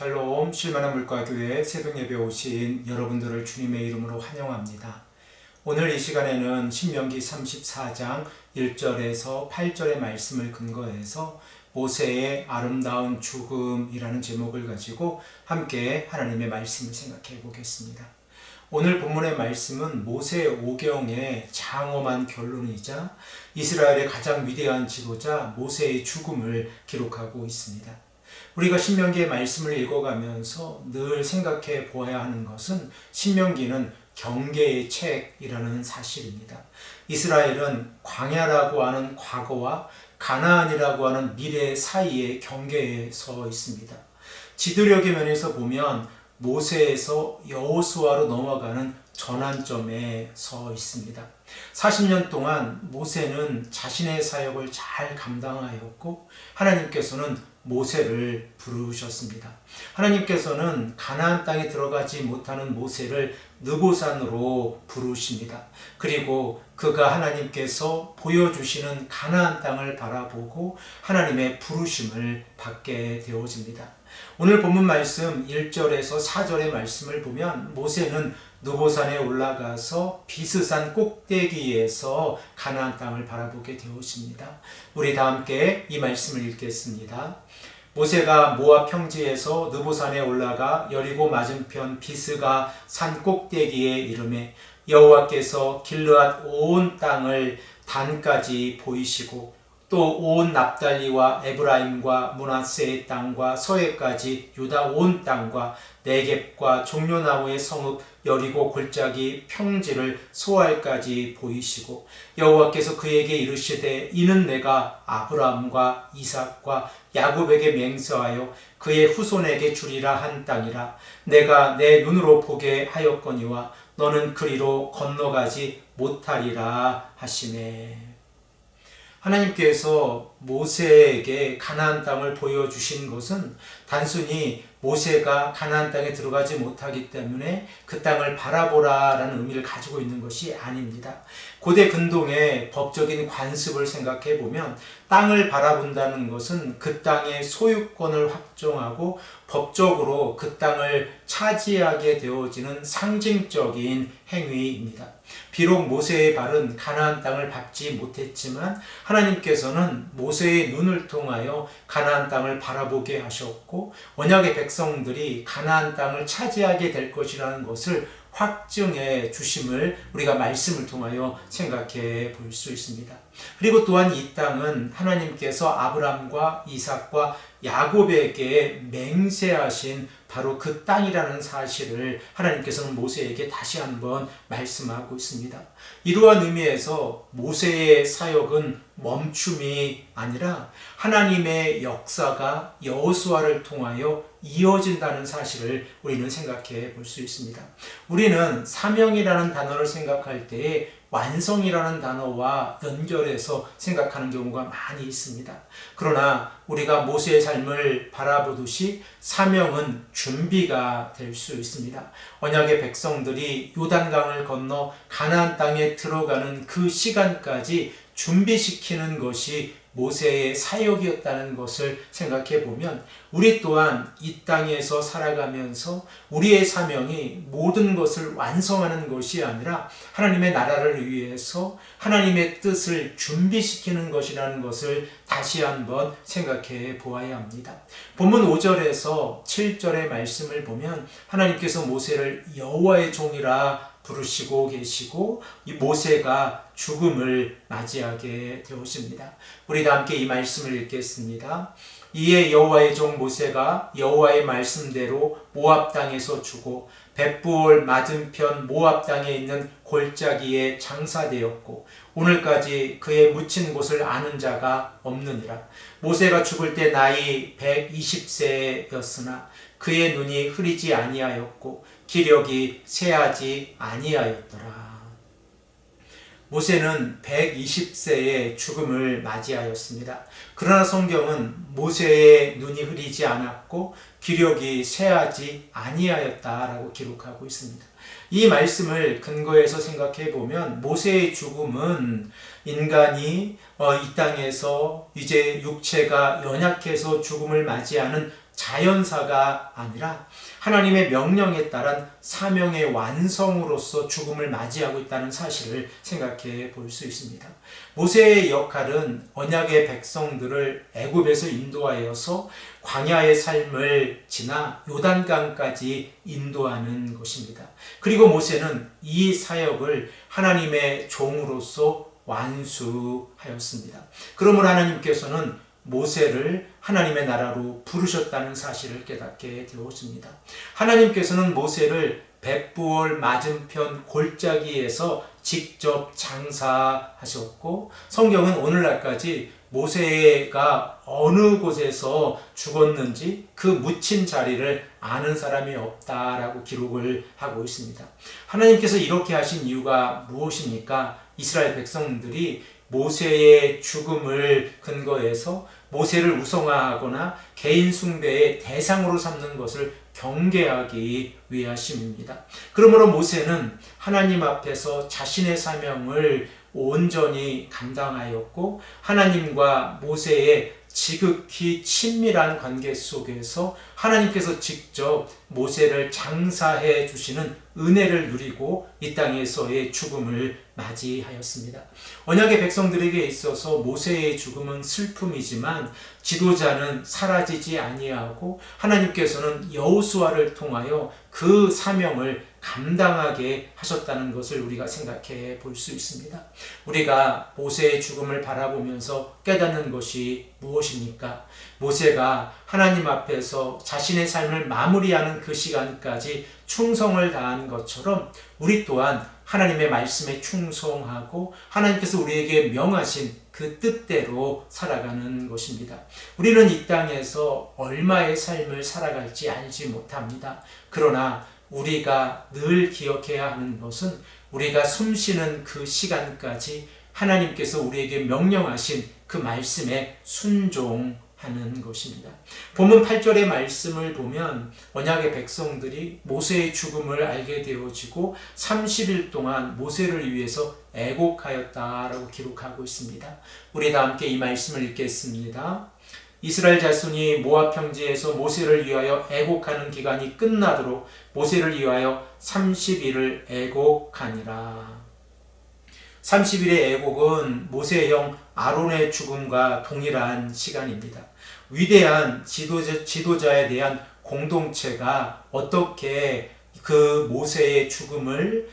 샬롬 실만한 물가교회 새벽예배 오신 여러분들을 주님의 이름으로 환영합니다. 오늘 이 시간에는 신명기 34장 1절에서 8절의 말씀을 근거해서 모세의 아름다운 죽음이라는 제목을 가지고 함께 하나님의 말씀을 생각해 보겠습니다. 오늘 본문의 말씀은 모세 오경의 장엄한 결론이자 이스라엘의 가장 위대한 지도자 모세의 죽음을 기록하고 있습니다. 우리가 신명기의 말씀을 읽어가면서 늘 생각해 보아야 하는 것은 신명기는 경계의 책이라는 사실입니다. 이스라엘은 광야라고 하는 과거와 가나안이라고 하는 미래 사이의 경계에 서 있습니다. 지도력의 면에서 보면 모세에서 여호수아로 넘어가는 전환점에 서 있습니다. 40년 동안 모세는 자신의 사역을 잘 감당하였고 하나님께서는 모세를 부르셨습니다. 하나님께서는 가나안 땅에 들어가지 못하는 모세를 느보산으로 부르십니다. 그리고 그가 하나님께서 보여주시는 가나안 땅을 바라보고 하나님의 부르심을 받게 되어집니다. 오늘 본문 말씀 1절에서 4절의 말씀을 보면 모세는 느보산에 올라가서 비스산 꼭대기에서 가나안 땅을 바라보게 되었습니다. 우리 다 함께 이 말씀을 읽겠습니다. 모세가 모압 평지에서 느보산에 올라가 여리고 맞은편 비스가 산 꼭대기에 이르매 여호와께서 길르앗 온 땅을 단까지 보이시고 또 온 납달리와 에브라임과 므낫세의 땅과 서해까지 유다 온 땅과 네겝과 종려나무의 성읍 여리고 골짜기 평지를 소알까지 보이시고 여호와께서 그에게 이르시되 이는 내가 아브라함과 이삭과 야곱에게 맹세하여 그의 후손에게 주리라 한 땅이라. 내가 내 눈으로 보게 하였거니와 너는 그리로 건너가지 못하리라 하시매. 하나님께서 모세에게 가나안 땅을 보여주신 것은 단순히 모세가 가나안 땅에 들어가지 못하기 때문에 그 땅을 바라보라라는 의미를 가지고 있는 것이 아닙니다. 고대 근동의 법적인 관습을 생각해 보면 땅을 바라본다는 것은 그 땅의 소유권을 확정하고 법적으로 그 땅을 차지하게 되어지는 상징적인 행위입니다. 비록 모세의 발은 가나안 땅을 밟지 못했지만 하나님께서는 모세의 눈을 통하여 가나안 땅을 바라보게 하셨고 언약의 백성들이 가나안 땅을 차지하게 될 것이라는 것을 확증해 주심을 우리가 말씀을 통하여 생각해 볼 수 있습니다. 그리고 또한 이 땅은 하나님께서 아브라함과 이삭과 야곱에게 맹세하신 바로 그 땅이라는 사실을 하나님께서는 모세에게 다시 한번 말씀하고 있습니다. 이러한 의미에서 모세의 사역은 멈춤이 아니라 하나님의 역사가 여호수아를 통하여 이어진다는 사실을 우리는 생각해 볼 수 있습니다. 우리는 사명이라는 단어를 생각할 때에 완성이라는 단어와 연결해서 생각하는 경우가 많이 있습니다. 그러나 우리가 모세의 삶을 바라보듯이 사명은 준비가 될 수 있습니다. 언약의 백성들이 요단강을 건너 가나안 땅에 들어가는 그 시간까지 준비시키는 것이 모세의 사역이었다는 것을 생각해 보면 우리 또한 이 땅에서 살아가면서 우리의 사명이 모든 것을 완성하는 것이 아니라 하나님의 나라를 위해서 하나님의 뜻을 준비시키는 것이라는 것을 다시 한번 생각해 보아야 합니다. 본문 5절에서 7절의 말씀을 보면 하나님께서 모세를 여호와의 종이라 부르시고 계시고 이 모세가 죽음을 맞이하게 되었습니다. 우리 다 함께 이 말씀을 읽겠습니다. 이에 여호와의 종 모세가 여호와의 말씀대로 모압 땅에서 죽고 벳부올 맞은편 모압 땅에 있는 골짜기에 장사되었고 오늘까지 그의 묻힌 곳을 아는 자가 없느니라. 모세가 죽을 때 나이 120세였으나 그의 눈이 흐리지 아니하였고 기력이 쇠하지 아니하였더라. 모세는 120세의 죽음을 맞이하였습니다. 그러나 성경은 모세의 눈이 흐리지 않았고 기력이 쇠하지 아니하였다라고 기록하고 있습니다. 이 말씀을 근거해서 생각해 보면 모세의 죽음은 인간이 이 땅에서 이제 육체가 연약해서 죽음을 맞이하는 자연사가 아니라 하나님의 명령에 따른 사명의 완성으로서 죽음을 맞이하고 있다는 사실을 생각해 볼 수 있습니다. 모세의 역할은 언약의 백성들을 애굽에서 인도하여서 광야의 삶을 지나 요단강까지 인도하는 것입니다. 그리고 모세는 이 사역을 하나님의 종으로서 완수하였습니다. 그러므로 하나님께서는 모세를 하나님의 나라로 부르셨다는 사실을 깨닫게 되었습니다. 하나님께서는 모세를 벳부올 맞은편 골짜기에서 직접 장사하셨고 성경은 오늘날까지 모세가 어느 곳에서 죽었는지 그 묻힌 자리를 아는 사람이 없다라고 기록을 하고 있습니다. 하나님께서 이렇게 하신 이유가 무엇입니까? 이스라엘 백성들이 모세의 죽음을 근거해서 모세를 우상화하거나 개인 숭배의 대상으로 삼는 것을 경계하기 위하심입니다. 그러므로 모세는 하나님 앞에서 자신의 사명을 온전히 감당하였고 하나님과 모세의 지극히 친밀한 관계 속에서 하나님께서 직접 모세를 장사해 주시는 은혜를 누리고 이 땅에서의 죽음을 맞이하였습니다. 언약의 백성들에게 있어서 모세의 죽음은 슬픔이지만 지도자는 사라지지 아니하고 하나님께서는 여호수아를 통하여 그 사명을 감당하게 하셨다는 것을 우리가 생각해 볼 수 있습니다. 우리가 모세의 죽음을 바라보면서 깨닫는 것이 무엇입니까? 모세가 하나님 앞에서 자신의 삶을 마무리하는 그 시간까지 충성을 다한 것처럼 우리 또한 하나님의 말씀에 충성하고 하나님께서 우리에게 명하신 그 뜻대로 살아가는 것입니다. 우리는 이 땅에서 얼마의 삶을 살아갈지 알지 못합니다. 그러나 우리가 늘 기억해야 하는 것은 우리가 숨쉬는 그 시간까지 하나님께서 우리에게 명령하신 그 말씀에 순종하는 것입니다. 본문 8절의 말씀을 보면 언약의 백성들이 모세의 죽음을 알게 되어지고 30일 동안 모세를 위해서 애곡하였다라고 기록하고 있습니다. 우리 다 함께 이 말씀을 읽겠습니다. 이스라엘 자손이 모압 평지에서 모세를 위하여 애곡하는 기간이 끝나도록 모세를 위하여 30일을 애곡하니라. 30일의 애곡은 모세의 형 아론의 죽음과 동일한 시간입니다. 위대한 지도자에 대한 공동체가 어떻게 그 모세의 죽음을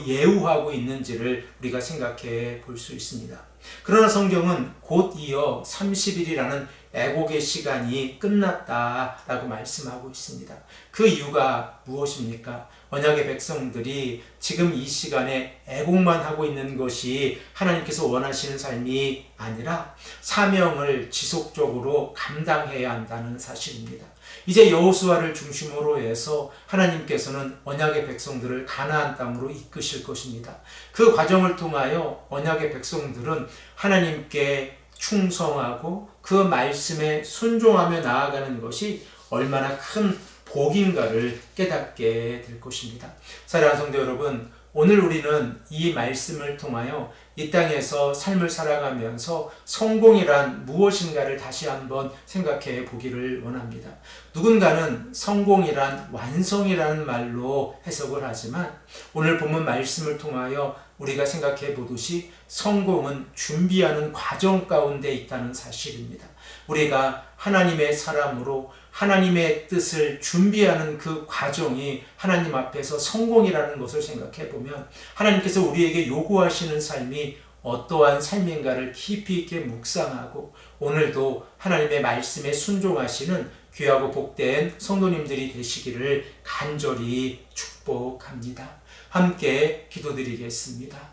예우하고 있는지를 우리가 생각해 볼 수 있습니다. 그러나 성경은 곧 이어 30일이라는 애곡의 시간이 끝났다라고 말씀하고 있습니다. 그 이유가 무엇입니까? 언약의 백성들이 지금 이 시간에 애곡만 하고 있는 것이 하나님께서 원하시는 삶이 아니라 사명을 지속적으로 감당해야 한다는 사실입니다. 이제 여호수아를 중심으로 해서 하나님께서는 언약의 백성들을 가나안 땅으로 이끄실 것입니다. 그 과정을 통하여 언약의 백성들은 하나님께 충성하고 그 말씀에 순종하며 나아가는 것이 얼마나 큰 복인가를 깨닫게 될 것입니다. 사랑하는 성도 여러분, 오늘 우리는 이 말씀을 통하여 이 땅에서 삶을 살아가면서 성공이란 무엇인가를 다시 한번 생각해 보기를 원합니다. 누군가는 성공이란 완성이라는 말로 해석을 하지만 오늘 본문 말씀을 통하여 우리가 생각해 보듯이 성공은 준비하는 과정 가운데 있다는 사실입니다. 우리가 하나님의 사람으로 하나님의 뜻을 준비하는 그 과정이 하나님 앞에서 성공이라는 것을 생각해 보면 하나님께서 우리에게 요구하시는 삶이 어떠한 삶인가를 깊이 있게 묵상하고 오늘도 하나님의 말씀에 순종하시는 귀하고 복된 성도님들이 되시기를 간절히 축복합니다. 함께 기도드리겠습니다.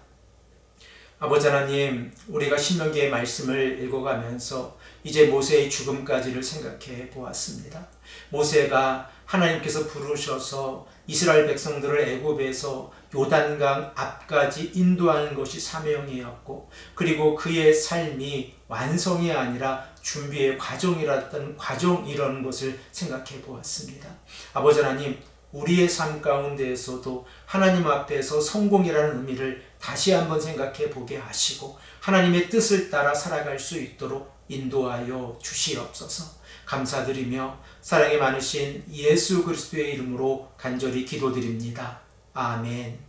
아버지 하나님, 우리가 신명기의 말씀을 읽어가면서 이제 모세의 죽음까지를 생각해 보았습니다. 모세가 하나님께서 부르셔서 이스라엘 백성들을 애굽에서 요단강 앞까지 인도하는 것이 사명이었고, 그리고 그의 삶이 완성이 아니라 준비의 과정이라는 것을 생각해 보았습니다. 아버지 하나님, 우리의 삶 가운데에서도 하나님 앞에서 성공이라는 의미를 다시 한번 생각해 보게 하시고 하나님의 뜻을 따라 살아갈 수 있도록 인도하여 주시옵소서. 감사드리며 사랑이 많으신 예수 그리스도의 이름으로 간절히 기도드립니다. 아멘.